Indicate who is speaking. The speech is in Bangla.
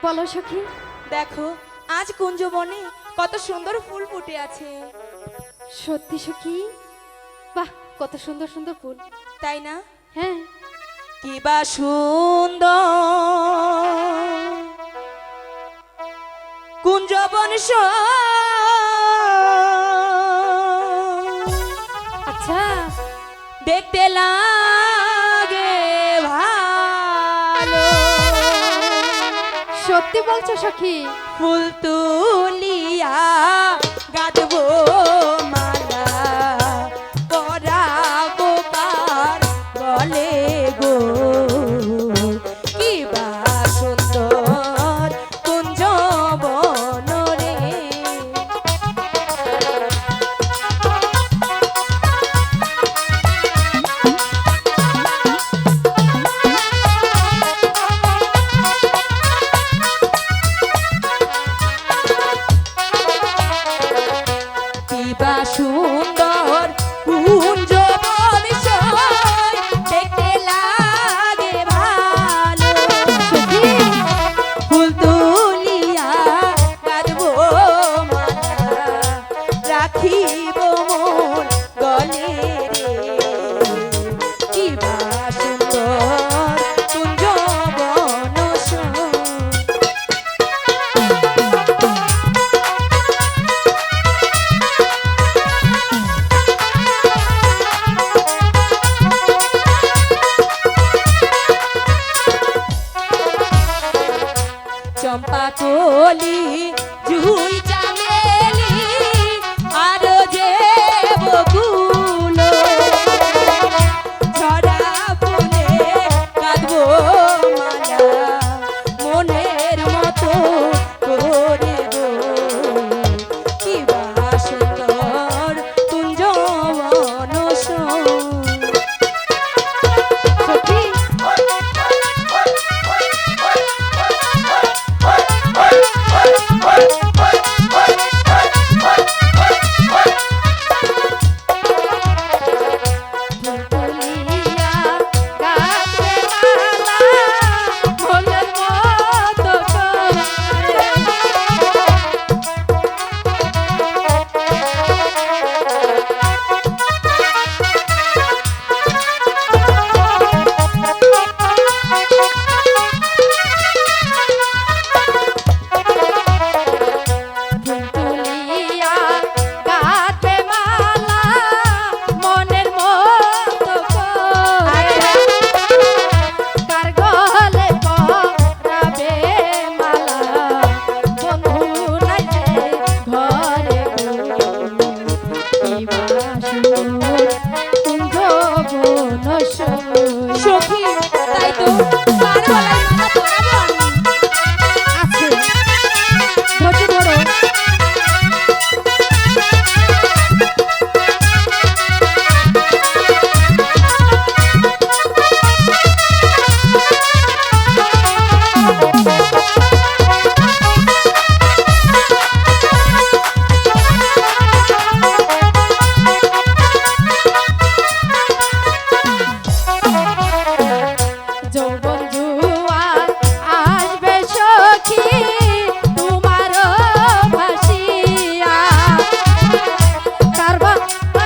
Speaker 1: বলো সখী।
Speaker 2: দেখো আজ কুঞ্জবনে কত সুন্দর ফুল ফুটে আছে।
Speaker 1: সত্যি সখী, বাহ কত সুন্দর সুন্দর ফুল।
Speaker 2: তাই না?
Speaker 1: হ্যাঁ।
Speaker 2: কি বা সুন্দর কুঞ্জবন
Speaker 1: আচ্ছা,
Speaker 2: দেখতে লাগে ভালো।
Speaker 1: সত্যি বলছো সখী?
Speaker 2: ফুল তুলিয়া গাঁথবো মালা, পরাবো কার গলে গো। কি বা সুন্দর কুঞ্জবন রে। কি বা সুন্দর কুঞ্জবন সয়, দেখতে লাগে ভালো।
Speaker 1: সখী,
Speaker 2: ফুল তুলিয়া গাঁথবো মালা, রাখিব মন গলে রে। কি বা সুন্দর কুঞ্জবন সয়। চম্পা কলি জুই চামেলি আরো যে বকুল, ছড়া ফুলে কাঁদবো মালা, মনের মতো